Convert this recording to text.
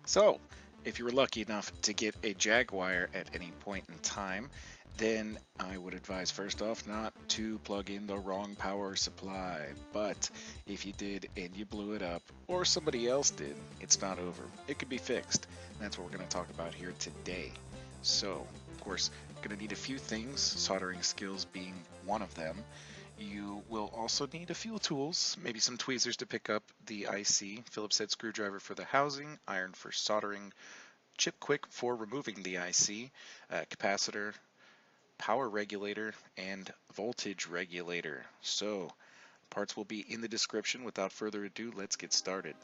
So, if you were lucky enough to get a Jaguar at any point in time, then I would advise first off not to plug in the wrong power supply. But if you did and you blew it up, or somebody else did, it's not over. It could be fixed. And that's what we're going to talk about here today. So, of course, going to need a few things, soldering skills being one of them. You will also need a few tools, maybe some tweezers to pick up the IC, Phillips head screwdriver for the housing, iron for soldering, chip quick for removing the IC, capacitor, power regulator, and voltage regulator. So, parts will be in the description. Without further ado, let's get started.